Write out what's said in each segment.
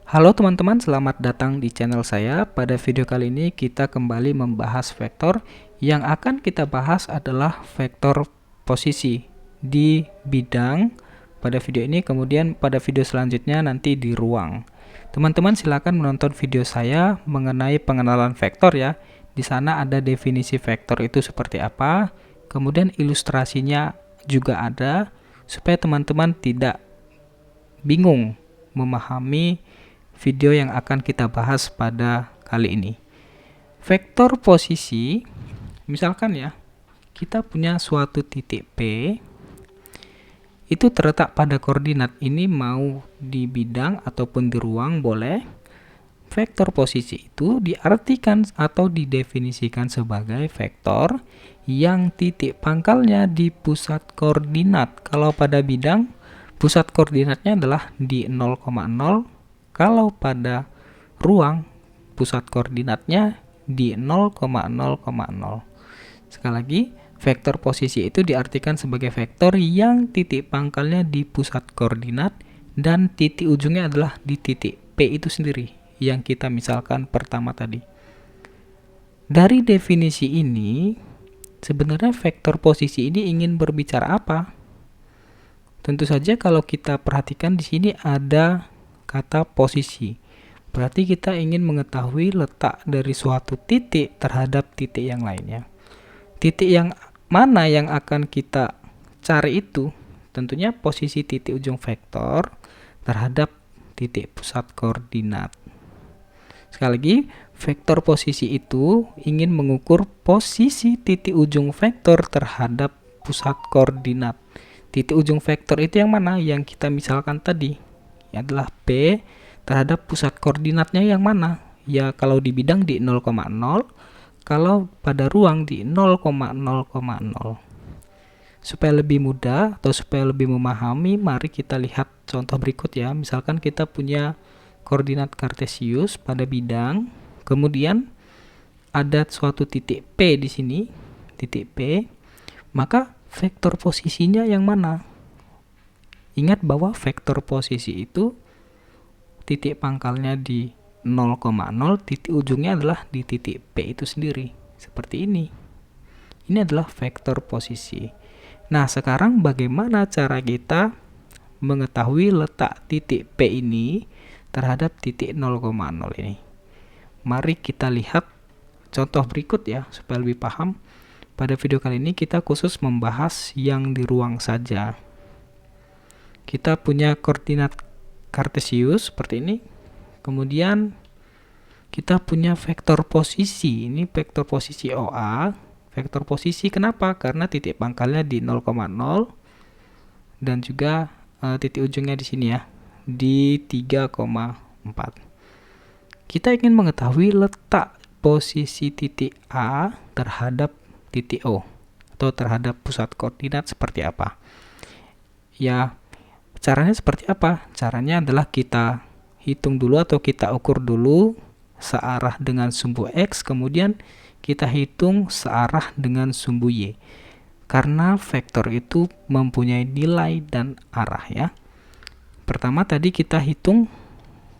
Halo teman-teman, selamat datang di channel saya. Pada video kali ini kita kembali membahas vektor. Yang akan kita bahas adalah vektor posisi di bidang pada video ini, kemudian pada video selanjutnya nanti di ruang. Teman-teman silakan menonton video saya mengenai pengenalan vektor ya. Di sana ada definisi vektor itu seperti apa, kemudian ilustrasinya juga ada supaya teman-teman tidak bingung memahami video yang akan kita bahas pada kali ini. Vektor posisi, misalkan ya, kita punya suatu titik P, itu terletak pada koordinat ini mau di bidang ataupun di ruang boleh. Vektor posisi itu diartikan atau didefinisikan sebagai vektor yang titik pangkalnya di pusat koordinat. Kalau pada bidang, pusat koordinatnya adalah di 0,0. Kalau pada ruang, pusat koordinatnya di 0,0,0. Sekali lagi, vektor posisi itu diartikan sebagai vektor yang titik pangkalnya di pusat koordinat dan titik ujungnya adalah di titik P itu sendiri, yang kita misalkan pertama tadi. Dari definisi ini, sebenarnya vektor posisi ini ingin berbicara apa? Tentu saja kalau kita perhatikan di sini ada kata posisi. Berarti kita ingin mengetahui letak dari suatu titik terhadap titik yang lainnya. Titik yang mana yang akan kita cari itu? Tentunya posisi titik ujung vektor terhadap titik pusat koordinat. Sekali lagi, vektor posisi itu ingin mengukur posisi titik ujung vektor terhadap pusat koordinat. Titik ujung vektor itu yang mana? Yang kita misalkan tadi adalah P terhadap pusat koordinatnya yang mana? Ya kalau di bidang di 0,0, kalau pada ruang di 0,0,0. Supaya lebih mudah atau supaya lebih memahami, mari kita lihat contoh berikut ya. Misalkan kita punya koordinat kartesius pada bidang, kemudian ada suatu titik P di sini, titik P, maka vektor posisinya yang mana? Ingat bahwa vektor posisi itu titik pangkalnya di 0,0, titik ujungnya adalah di titik P itu sendiri. Seperti ini. Ini adalah vektor posisi. Nah, sekarang bagaimana cara kita mengetahui letak titik P ini terhadap titik 0,0 ini? Mari kita lihat contoh berikut ya, supaya lebih paham. Pada video kali ini kita khusus membahas yang di ruang saja. Kita punya koordinat kartesius seperti ini. Kemudian kita punya vektor posisi. Ini vektor posisi OA. Vektor posisi kenapa? Karena titik pangkalnya di 0,0 dan juga titik ujungnya di sini ya, di 3,4. Kita ingin mengetahui letak posisi titik A terhadap titik O atau terhadap pusat koordinat seperti apa. Ya, caranya seperti apa? Caranya adalah kita hitung dulu atau kita ukur dulu searah dengan sumbu X, kemudian kita hitung searah dengan sumbu Y. Karena vektor itu mempunyai nilai dan arah ya. Pertama tadi kita hitung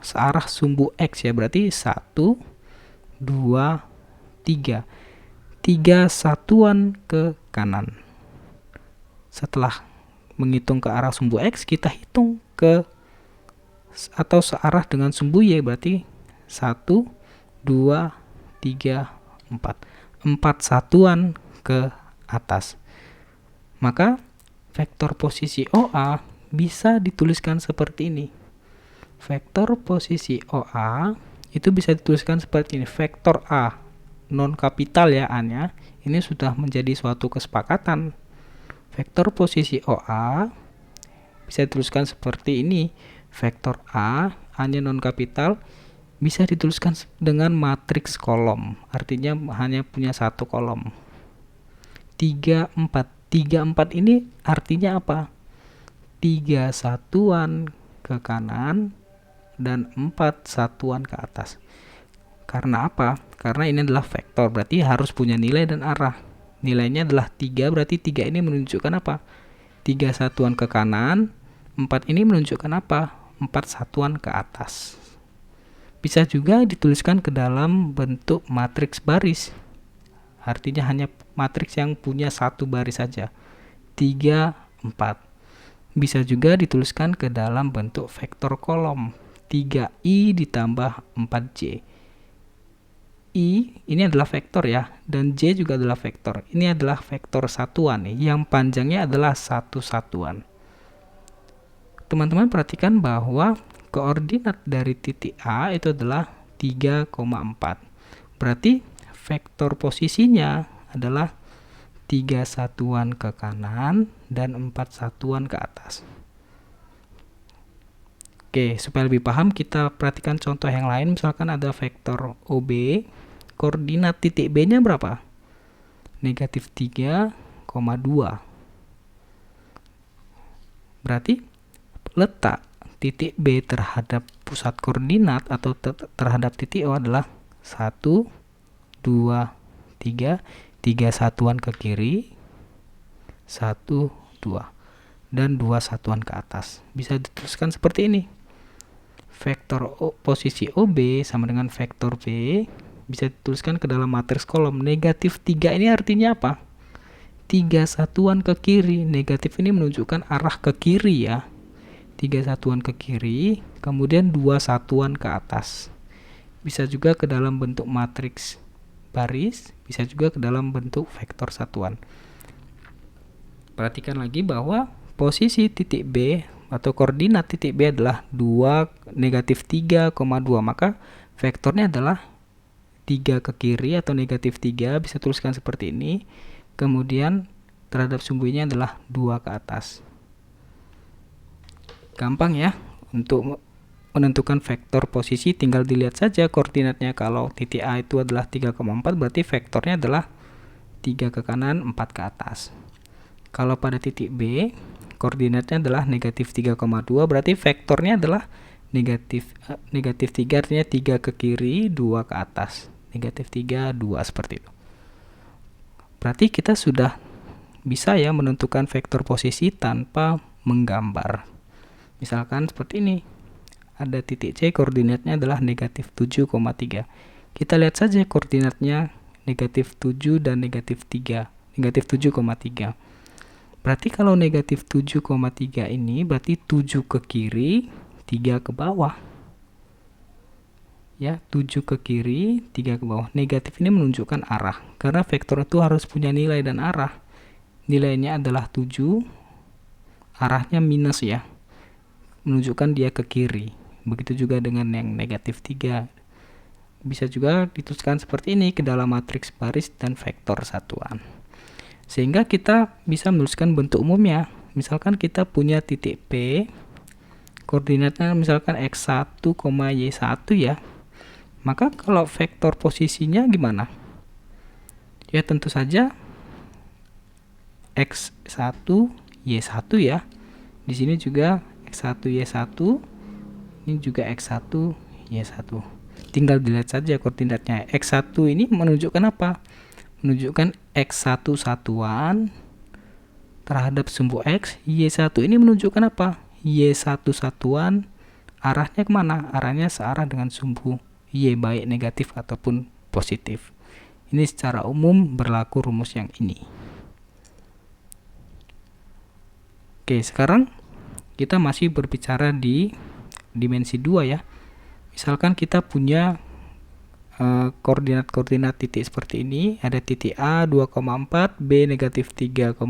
searah sumbu X ya, berarti 1, 2, 3. 3 satuan ke kanan. Setelah menghitung ke arah sumbu X, kita hitung ke atau searah dengan sumbu Y, berarti 1, 2, 3, 4. 4 satuan ke atas. Maka vektor posisi OA bisa dituliskan seperti ini. Vektor posisi OA itu bisa dituliskan seperti ini. Vektor A, non kapital ya A-nya, ini sudah menjadi suatu kesepakatan. Vektor posisi OA bisa dituliskan seperti ini. Vektor A, A-nya non kapital, bisa dituliskan dengan matriks kolom. Artinya hanya punya satu kolom. 3, 4. 3, 4 ini artinya apa? 3 satuan ke kanan dan 4 satuan ke atas. Karena apa? Karena ini adalah vektor, berarti harus punya nilai dan arah. Nilainya adalah 3, berarti 3 ini menunjukkan apa? 3 satuan ke kanan, 4 ini menunjukkan apa? 4 satuan ke atas. Bisa juga dituliskan ke dalam bentuk matriks baris. Artinya hanya matriks yang punya satu baris saja. 3, 4. Bisa juga dituliskan ke dalam bentuk vektor kolom. 3i ditambah 4j. I ini adalah vektor ya, dan J juga adalah vektor. Ini adalah vektor satuan nih, yang panjangnya adalah satu satuan. Teman-teman perhatikan bahwa koordinat dari titik A itu adalah 3,4. Berarti vektor posisinya adalah 3 satuan ke kanan dan 4 satuan ke atas. Oke, supaya lebih paham kita perhatikan contoh yang lain. Misalkan ada vektor OB, koordinat titik B-nya berapa? Negatif 3,2. Berarti letak titik B terhadap pusat koordinat atau terhadap titik O adalah 1, 2, 3. 3 satuan ke kiri, 1, 2. Dan 2 satuan ke atas. Bisa dituliskan seperti ini. Vektor posisi OB sama dengan vektor B bisa dituliskan ke dalam matriks kolom. Negatif 3 ini artinya apa? 3 satuan ke kiri. Negatif ini menunjukkan arah ke kiri ya. 3 satuan ke kiri, kemudian 2 satuan ke atas. Bisa juga ke dalam bentuk matriks baris, bisa juga ke dalam bentuk vektor satuan. Perhatikan lagi bahwa posisi titik B atau koordinat titik B adalah 2, negatif 3,2, maka vektornya adalah 3 ke kiri atau negatif 3, bisa tuliskan seperti ini. Kemudian terhadap sumbunya adalah 2 ke atas. Gampang ya untuk menentukan vektor posisi, tinggal dilihat saja koordinatnya. Kalau titik A itu adalah 3,4, berarti vektornya adalah 3 ke kanan, 4 ke atas. Kalau pada titik B, koordinatnya adalah negatif 3,2, berarti vektornya adalah negatif 3, artinya 3 ke kiri, 2 ke atas. Negatif 3, 2, seperti itu. Berarti kita sudah bisa ya menentukan vektor posisi tanpa menggambar. Misalkan seperti ini. Ada titik C, koordinatnya adalah negatif 7,3. Kita lihat saja koordinatnya negatif 7 dan negatif 3. Negatif 7,3. Berarti kalau negatif 7,3 ini berarti 7 ke kiri, 3 ke bawah. Ya, 7 ke kiri, 3 ke bawah. Negatif ini menunjukkan arah. Karena vektor itu harus punya nilai dan arah. Nilainya adalah 7, arahnya minus ya. Menunjukkan dia ke kiri. Begitu juga dengan yang negatif 3. Bisa juga dituliskan seperti ini ke dalam matriks baris dan vektor satuan. Sehingga kita bisa menuliskan bentuk umumnya. Misalkan kita punya titik P, koordinatnya misalkan x1, y1 ya. Maka kalau vektor posisinya gimana? Ya tentu saja x1, y1 ya. Di sini juga x1, y1. Ini juga x1, y1. Tinggal dilihat saja koordinatnya. X1 ini menunjukkan apa? Menunjukkan x1 satuan terhadap sumbu x. Y1 ini menunjukkan apa? Y1 satuan arahnya kemana? Arahnya searah dengan sumbu y, baik negatif ataupun positif. Ini secara umum berlaku rumus yang ini. Oke, sekarang kita masih berbicara di dimensi 2 ya. Misalkan kita punya koordinat-koordinat titik seperti ini. Ada titik A 2,4, B negatif 3,5,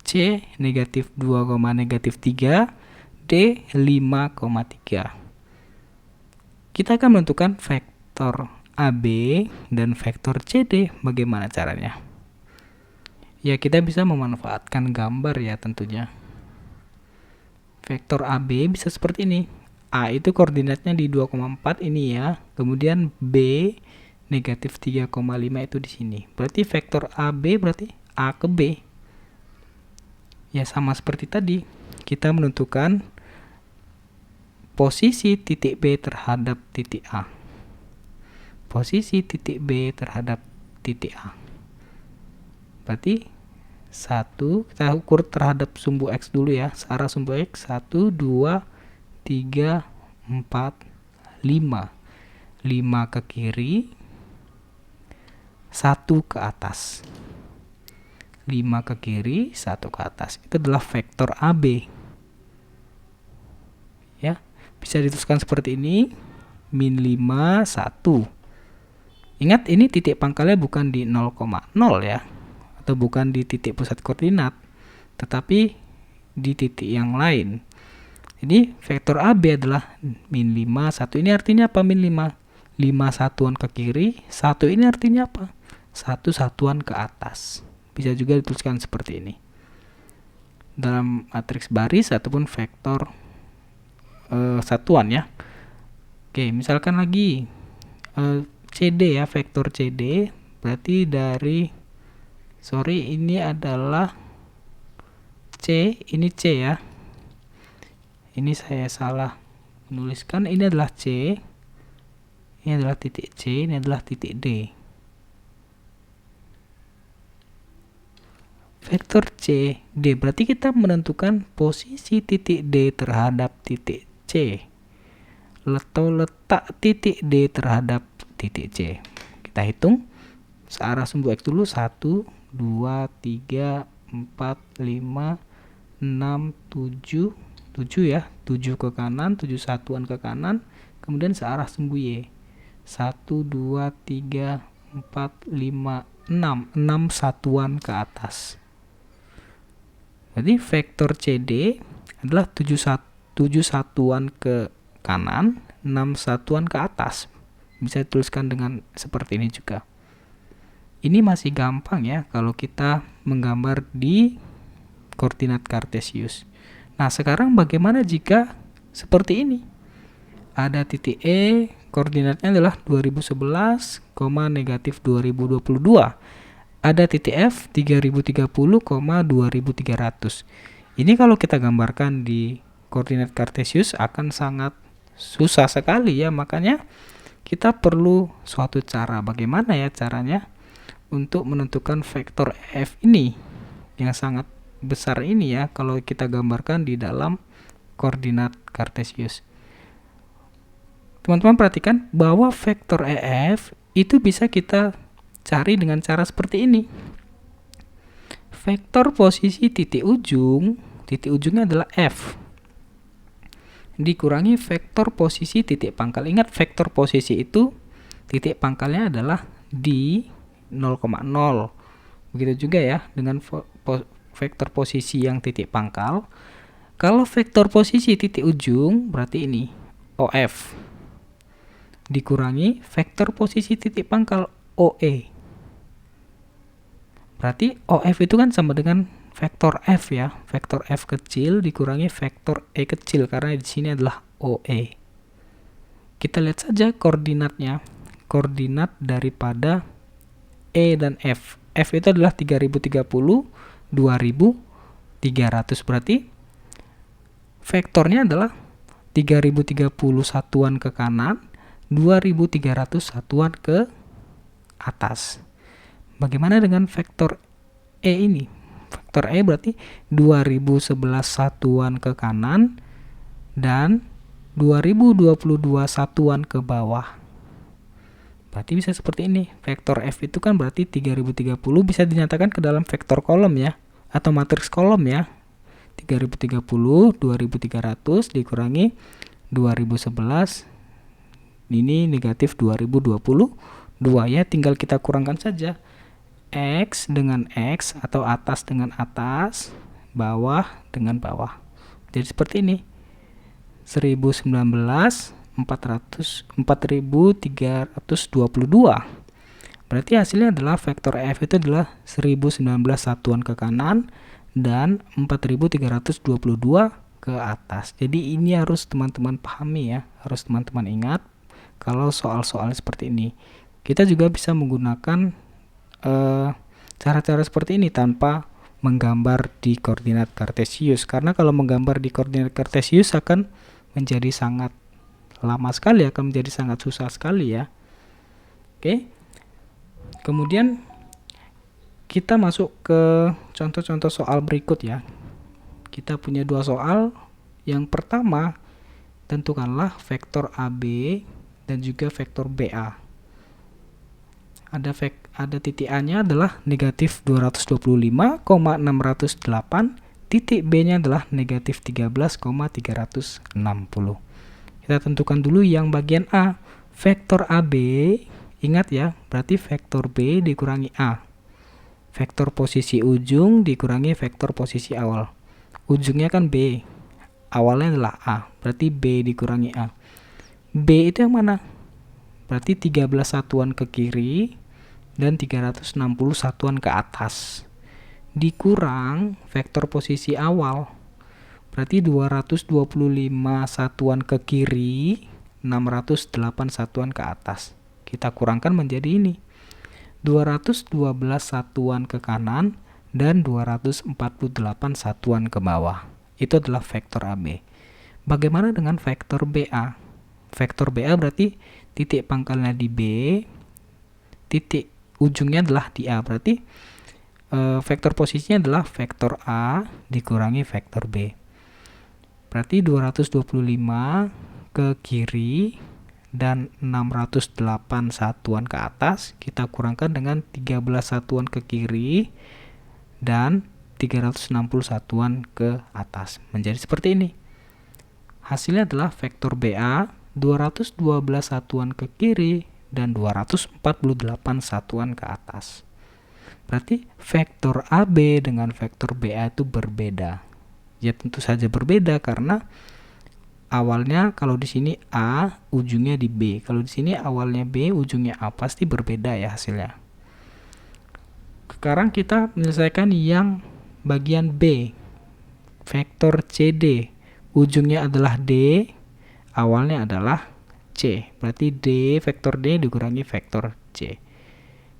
C negatif 2, negatif 3, D 5,3. Kita akan menentukan vektor AB dan vektor CD. Bagaimana caranya? Ya, kita bisa memanfaatkan gambar ya tentunya. Vektor AB bisa seperti ini. A itu koordinatnya di 2,4 ini ya. Kemudian B negatif 3,5 itu di sini. Berarti vektor AB berarti A ke B. Ya sama seperti tadi. Kita menentukan posisi titik B terhadap titik A. Posisi titik B terhadap titik A. Berarti 1, kita ukur terhadap sumbu X dulu ya. Searah sumbu X 1, 2, 3, 4, 5. 5 ke kiri, 1 ke atas. 5 ke kiri, 1 ke atas. Itu adalah vektor AB. Ya, bisa dituliskan seperti ini. Min 5, 1. Ingat, ini titik pangkalnya bukan di 0,0 ya, atau bukan di titik pusat koordinat, tetapi di titik yang lain. Jadi vektor AB adalah min 5, 1. Ini artinya apa min 5? 5 satuan ke kiri, 1 ini artinya apa? 1 satuan ke atas. Bisa juga dituliskan seperti ini. Dalam matriks baris ataupun vektor satuan ya. Oke, misalkan lagi CD ya, vektor CD berarti dari ini adalah C, ini C ya. Ini saya salah menuliskan, ini adalah C. Ini adalah titik C, ini adalah titik D. Vektor C, D berarti kita menentukan posisi titik D terhadap titik C. Letak titik D terhadap titik C. Kita hitung searah sumbu X dulu. 1, 2, 3, 4, 5, 6, 7 ya. 7 ke kanan, 7 satuan ke kanan. Kemudian searah sumbu Y. 1, 2, 3, 4, 5, 6. 6 satuan ke atas. Jadi vektor CD adalah 7 satuan ke kanan, 6 satuan ke atas. Bisa dituliskan dengan seperti ini juga. Ini masih gampang ya kalau kita menggambar di koordinat kartesius. Nah, sekarang bagaimana jika seperti ini? Ada titik E, koordinatnya adalah 2011, negatif 2022. Ada titik F 3030, 2300. Ini kalau kita gambarkan di koordinat kartesius akan sangat susah sekali ya, makanya kita perlu suatu cara. Bagaimana ya caranya untuk menentukan vektor F ini yang sangat besar ini ya, kalau kita gambarkan di dalam koordinat kartesius. Teman-teman perhatikan bahwa vektor EF itu bisa kita cari dengan cara seperti ini. Vektor posisi titik ujungnya adalah F, dikurangi vektor posisi titik pangkal. Ingat, vektor posisi itu titik pangkalnya adalah di 0,0. Begitu juga ya dengan vektor posisi yang titik pangkal. Kalau vektor posisi titik ujung berarti ini OF, dikurangi vektor posisi titik pangkal OE. Berarti OF itu kan sama dengan vektor F ya. Vektor F kecil dikurangi vektor E kecil, karena di sini adalah OE. Kita lihat saja koordinatnya. Koordinat daripada E dan F. F itu adalah 3030, 2300. Berarti vektornya adalah 3030 satuan ke kanan, 2300 satuan ke atas. Bagaimana dengan vektor E ini? Vektor E berarti 2011 satuan ke kanan dan 2022 satuan ke bawah. Berarti bisa seperti ini. Vektor F itu kan berarti 3030 bisa dinyatakan ke dalam vektor kolom ya, atau matriks kolom ya. 3030, 2300 dikurangi 2011. Ini negatif 2022 ya, tinggal kita kurangkan saja. X dengan X atau atas dengan atas, bawah dengan bawah. Jadi seperti ini. 1019 4322. Berarti hasilnya adalah vektor F itu adalah 1019 satuan ke kanan dan 4322 ke atas. Jadi ini harus teman-teman pahami ya, harus teman-teman ingat kalau soal-soal seperti ini. Kita juga bisa menggunakan cara-cara seperti ini tanpa menggambar di koordinat kartesius, karena kalau menggambar di koordinat kartesius akan menjadi sangat lama sekali, akan menjadi sangat susah sekali ya. Oke. Kemudian kita masuk ke contoh-contoh soal berikut ya. Kita punya dua soal. Yang pertama tentukanlah vektor AB dan juga vektor BA. Ada titik A-nya adalah negatif 225,608, titik B-nya adalah negatif 13,360. Kita tentukan dulu yang bagian A. Vektor AB, ingat ya, berarti vektor B dikurangi A. Vektor posisi ujung dikurangi vektor posisi awal. Ujungnya kan B, awalnya adalah A, berarti B dikurangi A. B itu yang mana? Berarti 13 satuan ke kiri dan 360 satuan ke atas. Dikurang vektor posisi awal. Berarti 225 satuan ke kiri, 608 satuan ke atas. Kita kurangkan menjadi ini. 212 satuan ke kanan dan 248 satuan ke bawah. Itu adalah vektor AB. Bagaimana dengan vektor BA? Vektor BA berarti titik pangkalnya di B, titik ujungnya adalah di A. Berarti vektor posisinya adalah vektor A dikurangi vektor B. Berarti 225 ke kiri dan 608 satuan ke atas kita kurangkan dengan 13 satuan ke kiri dan 360 satuan ke atas. Menjadi seperti ini. Hasilnya adalah vektor BA 212 satuan ke kiri dan 248 satuan ke atas. Berarti vektor AB dengan vektor BA itu berbeda. Ya tentu saja berbeda karena awalnya kalau di sini A, ujungnya di B. Kalau di sini awalnya B, ujungnya A, pasti berbeda ya hasilnya. Sekarang kita menyelesaikan yang bagian B. Vektor CD, ujungnya adalah D, awalnya adalah C. Berarti D, vektor D dikurangi vektor C.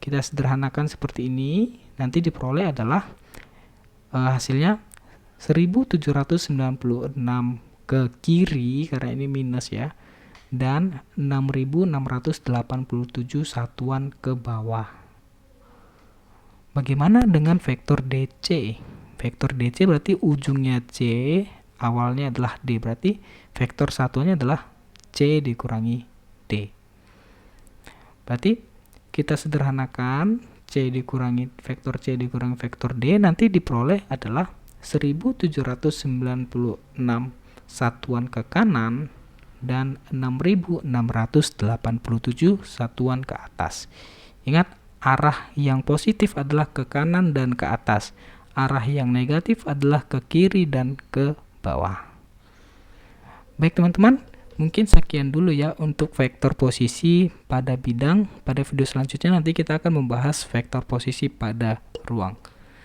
Kita sederhanakan seperti ini. Nanti diperoleh adalah hasilnya 1796 ke kiri, karena ini minus ya, dan 6687 satuan ke bawah. Bagaimana dengan vektor DC? Vektor DC berarti ujungnya C, awalnya adalah D. Berarti vektor satuannya adalah C dikurangi D. Berarti kita sederhanakan C dikurangi vektor D, nanti diperoleh adalah 1796 satuan ke kanan dan 6687 satuan ke atas. Ingat, arah yang positif adalah ke kanan dan ke atas. Arah yang negatif adalah ke kiri dan ke bawah. Baik teman-teman, mungkin sekian dulu ya untuk vektor posisi pada bidang. Pada video selanjutnya nanti kita akan membahas vektor posisi pada ruang.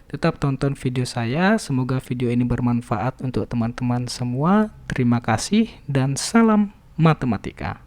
Tetap tonton video saya, semoga video ini bermanfaat untuk teman-teman semua. Terima kasih dan salam matematika.